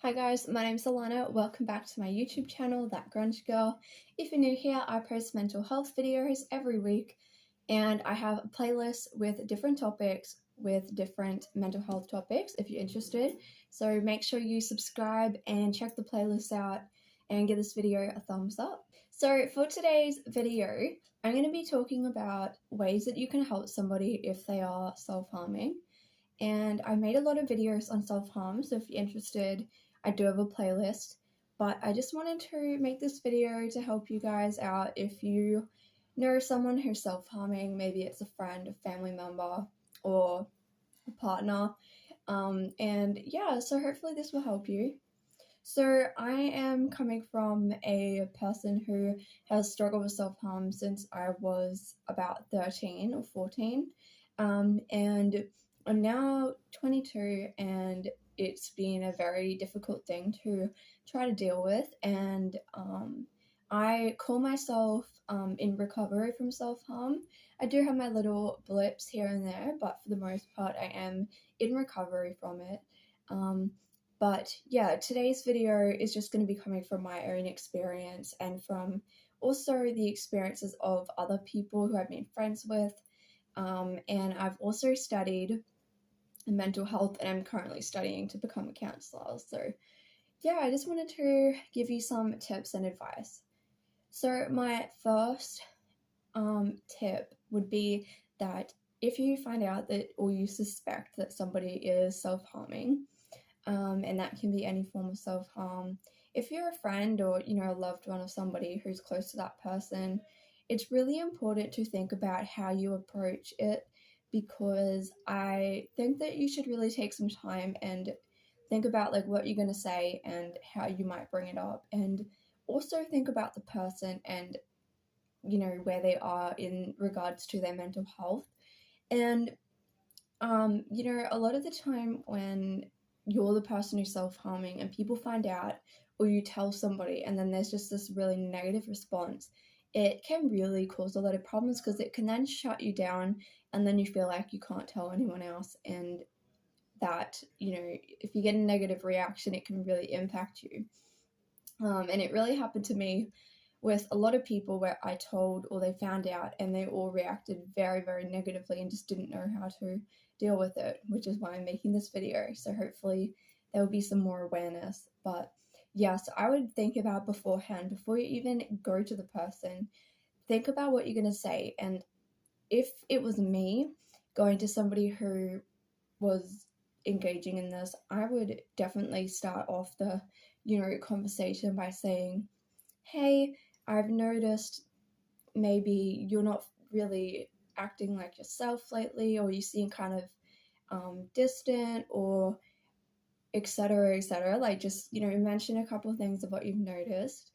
Hi guys, my name's Alana. Welcome back to my YouTube channel, That Grunge Girl. If you're new here, I post mental health videos every week, and I have a playlist with different topics, with different mental health topics if you're interested. So make sure you subscribe and check the playlist out and give this video a thumbs up. So for today's video, I'm going to be talking about ways that you can help somebody if they are self-harming. And I made a lot of videos on self-harm, so if you're interested, I do have a playlist, but I just wanted to make this video to help you guys out if you know someone who's self-harming. Maybe it's a friend, a family member, or a partner. And yeah, so hopefully this will help you. So I am coming from a person who has struggled with self-harm since I was about 13 or 14. And I'm now 22, and it's been a very difficult thing to try to deal with. And I call myself in recovery from self-harm. I do have my little blips here and there, but for the most part, I am in recovery from it. But yeah, today's video is just going to be coming from my own experience and from also the experiences of other people who I've been friends with. And I've also studied mental health, and I'm currently studying to become a counselor. So yeah, I just wanted to give you some tips and advice. So my first tip would be that if you find out that, or you suspect that somebody is self-harming, and that can be any form of self-harm. If you're a friend or, a loved one of somebody who's close to that person, it's really important to think about how you approach it, because I think that you should really take some time and think about what you're going to say and how you might bring it up, and also think about the person and where they are in regards to their mental health. And a lot of the time when you're the person who's self-harming and people find out, or you tell somebody and then there's just this really negative response, it can really cause a lot of problems, because it can then shut you down, and then you feel like you can't tell anyone else, and that, if you get a negative reaction, it can really impact you. And it really happened to me with a lot of people where I told, or they found out, and they all reacted very, very negatively and just didn't know how to deal with it, which is why I'm making this video. So hopefully there will be some more awareness. But yes, I would think about beforehand, before you even go to the person, think about what you're going to say. And if it was me going to somebody who was engaging in this, I would definitely start off the, conversation by saying, hey, I've noticed maybe you're not really acting like yourself lately, or you seem kind of distant, or etc., etc. Just, mention a couple of things of what you've noticed,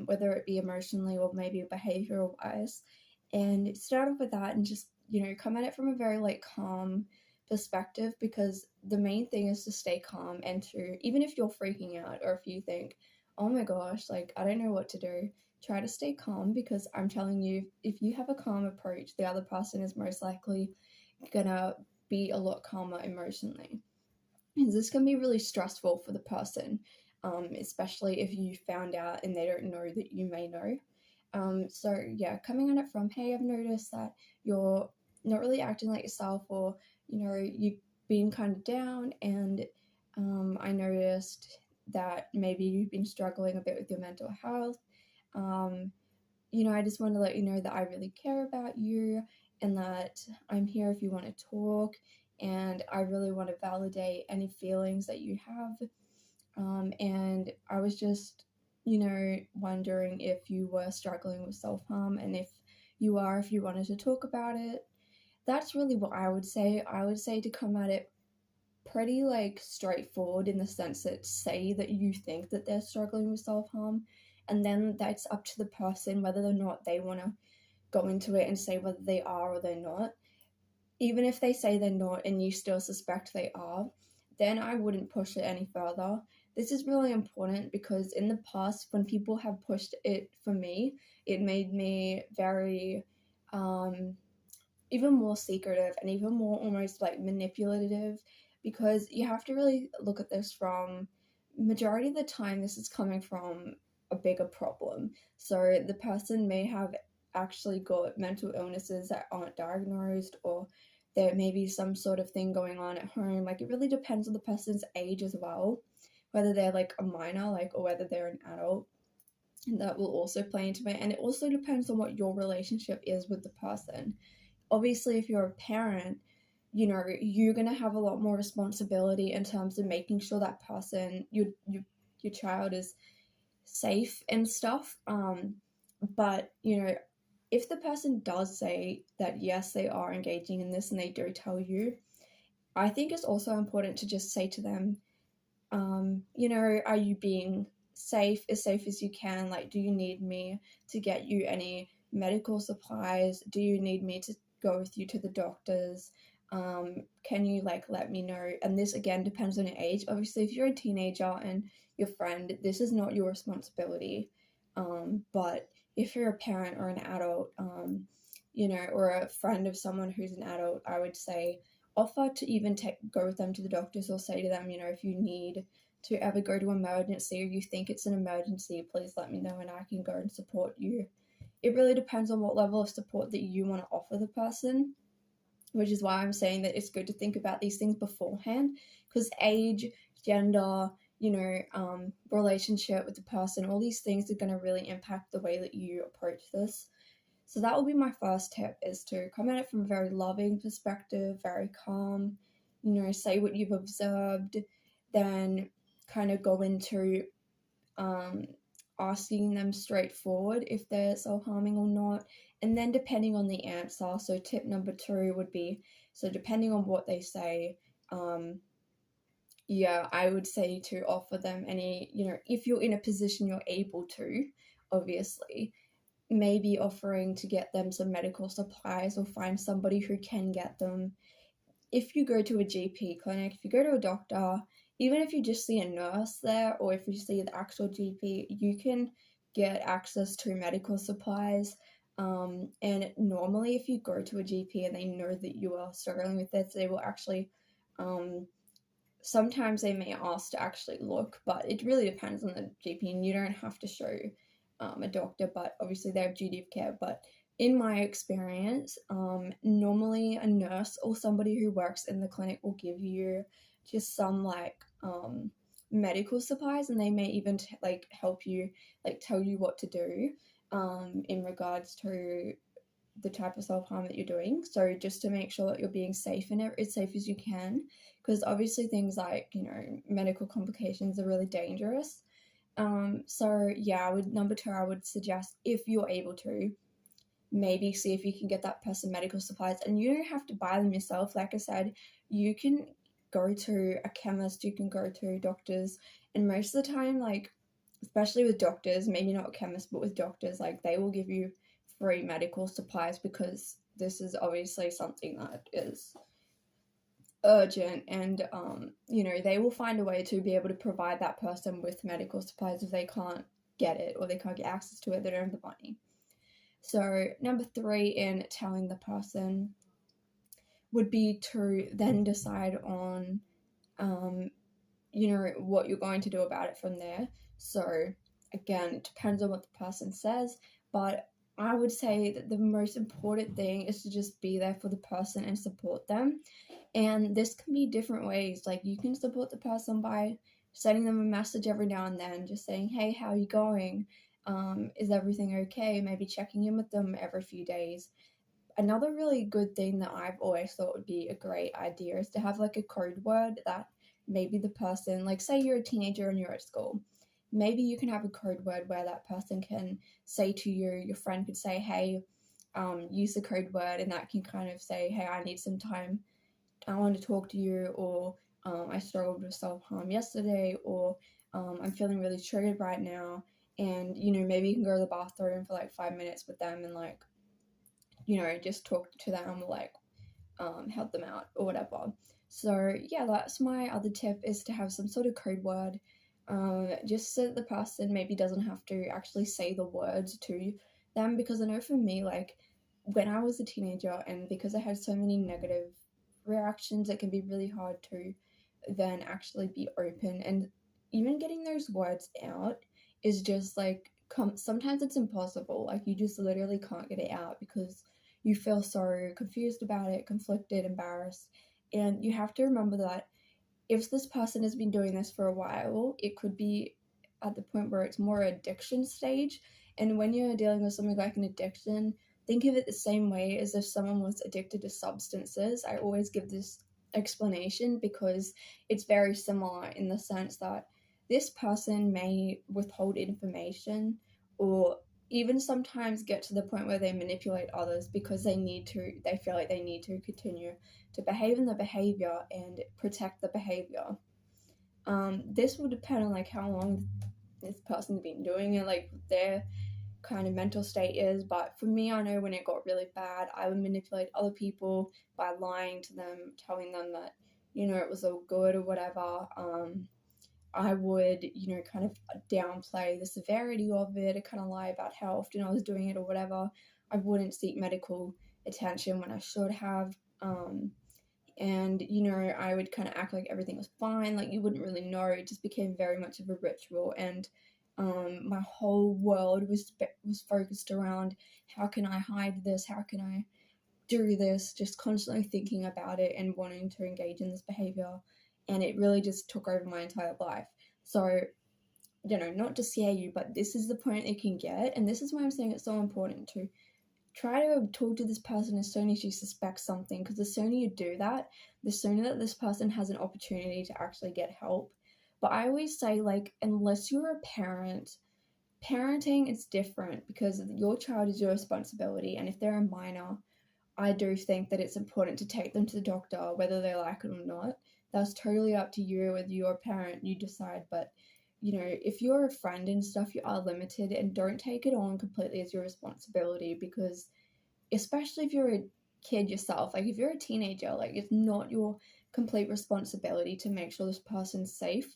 whether it be emotionally or maybe behavioral wise, and start off with that, and just, come at it from a very calm perspective, because the main thing is to stay calm, and to, even if you're freaking out, or if you think, oh my gosh, I don't know what to do, try to stay calm, because I'm telling you, if you have a calm approach, the other person is most likely gonna be a lot calmer emotionally. And this can be really stressful for the person, especially if you found out and they don't know that you may know. So yeah, coming at it from, hey, I've noticed that you're not really acting like yourself, or you've been kind of down, and I noticed that maybe you've been struggling a bit with your mental health. I just want to let you know that I really care about you, and that I'm here if you want to talk, and I really want to validate any feelings that you have. And I was just, wondering if you were struggling with self-harm, and if you are, if you wanted to talk about it. That's really what I would say. I would say to come at it pretty straightforward, in the sense that say that you think that they're struggling with self-harm, and then that's up to the person whether or not they want to go into it and say whether they are or they're not. Even if they say they're not and you still suspect they are, then I wouldn't push it any further. This is really important, because in the past, when people have pushed it for me, it made me very even more secretive, and even more almost manipulative, because you have to really look at this from majority of the time this is coming from a bigger problem. So the person may have actually got mental illnesses that aren't diagnosed, or there may be some sort of thing going on at home. Like, it really depends on the person's age as well, whether they're like a minor, like, or whether they're an adult. And that will also play into it. And it also depends on what your relationship is with the person. Obviously, if you're a parent, you know, you're going to have a lot more responsibility in terms of making sure that person, your child, is safe and stuff. But, you know, if the person does say that yes, they are engaging in this and they do tell you, I think it's also important to just say to them, you know, are you being safe, as safe as you can? Like, do you need me to get you any medical supplies? Do you need me to go with you to the doctors? Can you like let me know? And this again depends on your age. Obviously, if you're a teenager and your friend, this is not your responsibility. But if you're a parent or an adult, you know, or a friend of someone who's an adult, I would say offer to even go with them to the doctors, or say to them, you know, if you need to ever go to emergency or you think it's an emergency, please let me know and I can go and support you. It really depends on what level of support that you want to offer the person, which is why I'm saying that it's good to think about these things beforehand, because age, gender, you know, relationship with the person, all these things are going to really impact the way that you approach this. So that will be my first tip, is to come at it from a very loving perspective, very calm, you know, say what you've observed, then kind of go into asking them straightforward if they're self-harming or not. And then depending on the answer, so tip number 2 would be, so depending on what they say, I would say to offer them any, you know, if you're in a position you're able to, obviously, maybe offering to get them some medical supplies or find somebody who can get them. If you go to a GP clinic, if you go to a doctor, even if you just see a nurse there, or if you see the actual GP, you can get access to medical supplies. And normally, if you go to a GP and they know that you are struggling with this, they will actually, sometimes they may ask to actually look, but it really depends on the GP, and you don't have to show a doctor, but obviously they have duty of care. But in my experience, normally a nurse or somebody who works in the clinic will give you just some like medical supplies, and they may even like help you, like tell you what to do in regards to the type of self-harm that you're doing. So just to make sure that you're being safe and as safe as you can, because obviously things like, you know, medical complications are really dangerous. So yeah, number 2, I would suggest, if you're able to, maybe see if you can get that person medical supplies, and you don't have to buy them yourself. Like I said, you can go to a chemist, you can go to doctors, and most of the time, like, especially with doctors, maybe not a chemist, but with doctors, like, they will give you free medical supplies, because this is obviously something that is urgent, and you know, they will find a way to be able to provide that person with medical supplies if they can't get it, or they can't get access to it, they don't have the money. So number 3 in telling the person would be to then decide on you know, what you're going to do about it from there. So again, it depends on what the person says, but I would say that the most important thing is to just be there for the person and support them. And this can be different ways. Like, you can support the person by sending them a message every now and then, just saying, hey, how are you going? Is everything okay? Maybe checking in with them every few days. Another really good thing that I've always thought would be a great idea is to have like a code word that maybe the person, like, say you're a teenager and you're at school, maybe you can have a code word where that person can say to you, your friend could say, hey, use the code word, and that can kind of say, hey, I need some time, I want to talk to you, or I struggled with self-harm yesterday, or I'm feeling really triggered right now, and, you know, maybe you can go to the bathroom for like 5 minutes with them and, like, you know, just talk to them, or like help them out or whatever. So yeah, that's my other tip, is to have some sort of code word, just so that the person maybe doesn't have to actually say the words to them. Because I know for me, like, when I was a teenager, and because I had so many negative reactions, it can be really hard to then actually be open. And even getting those words out is just like sometimes it's impossible. Like you just literally can't get it out because you feel so confused about it, conflicted, embarrassed. And you have to remember that if this person has been doing this for a while, it could be at the point where it's more addiction stage. And when you're dealing with something like an addiction, think of it the same way as if someone was addicted to substances. I always give this explanation because it's very similar in the sense that this person may withhold information or even sometimes get to the point where they manipulate others because they feel like they need to continue to behave in the behavior and protect the behavior. This will depend on like how long this person's been doing it, like their kind of mental state is. But for me, I know when it got really bad, I would manipulate other people by lying to them, telling them that it was all good or whatever. I would kind of downplay the severity of it, and kind of lie about how often I was doing it or whatever. I wouldn't seek medical attention when I should have. And I would kind of act like everything was fine, like you wouldn't really know. It just became very much of a ritual, and my whole world was focused around how can I hide this, how can I do this, just constantly thinking about it and wanting to engage in this behavior, and it really just took over my entire life. So not to scare you, but this is the point it can get, and this is why I'm saying it's so important to try to talk to this person as soon as you suspect something, because the sooner you do that, the sooner that this person has an opportunity to actually get help. But I always say, like, unless you're a parent, parenting is different because your child is your responsibility, and if they're a minor, I do think that it's important to take them to the doctor whether they like it or not. That's totally up to you. Whether you're a parent, you decide. But if you're a friend and stuff, you are limited, and don't take it on completely as your responsibility, because especially if you're a kid yourself, like if you're a teenager, like it's not your complete responsibility to make sure this person's safe.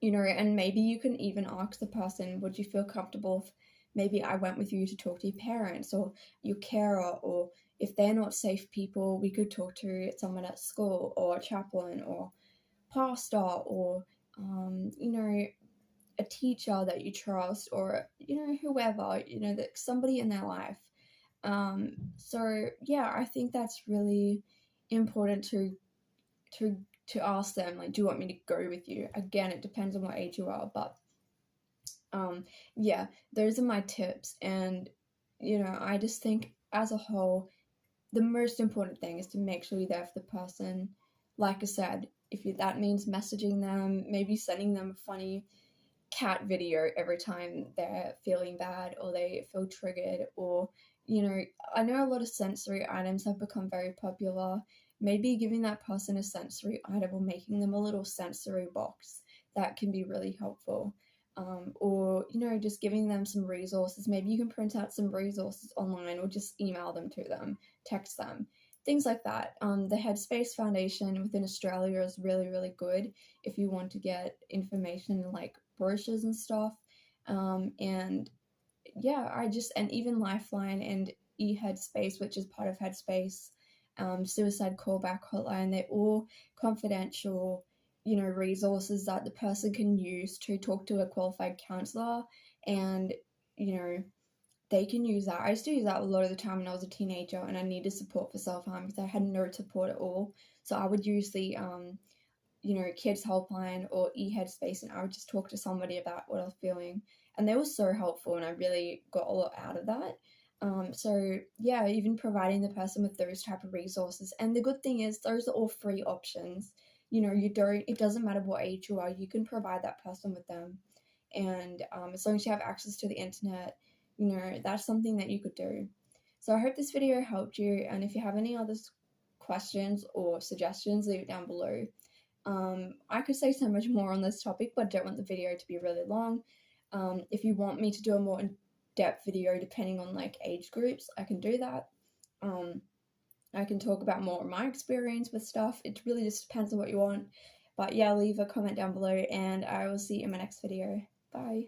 And maybe you can even ask the person, would you feel comfortable if maybe I went with you to talk to your parents or your carer, or if they're not safe people, we could talk to someone at school or a chaplain or pastor or a teacher that you trust, or whoever, that somebody in their life. So yeah, I think that's really important to ask them, like, do you want me to go with you? Again, it depends on what age you are, but yeah, those are my tips. And I just think as a whole, the most important thing is to make sure you're there for the person. Like I said, that means messaging them, maybe sending them a funny cat video every time they're feeling bad or they feel triggered, or I know a lot of sensory items have become very popular. Maybe giving that person a sensory item or making them a little sensory box, that can be really helpful. Or just giving them some resources. Maybe you can print out some resources online or just email them to them, text them, things like that. The Headspace Foundation within Australia is really, really good if you want to get information like brochures and stuff. And yeah, and even Lifeline and eHeadspace, which is part of Headspace, suicide callback hotline, they're all confidential, resources that the person can use to talk to a qualified counselor. And they can use that. I used to use that a lot of the time when I was a teenager and I needed support for self-harm because I had no support at all. So I would use the kids helpline or eHeadspace, and I would just talk to somebody about what I was feeling, and they were so helpful, and I really got a lot out of that. So yeah, even providing the person with those type of resources. And the good thing is those are all free options. It doesn't matter what age you are, you can provide that person with them. And as long as you have access to the internet, that's something that you could do. So I hope this video helped you, and if you have any other questions or suggestions, leave it down below. I could say so much more on this topic, but I don't want the video to be really long. If you want me to do a more in-depth video depending on like age groups, I can do that. I can talk about more of my experience with stuff. It really just depends on what you want. But yeah, leave a comment down below, and I will see you in my next video. Bye.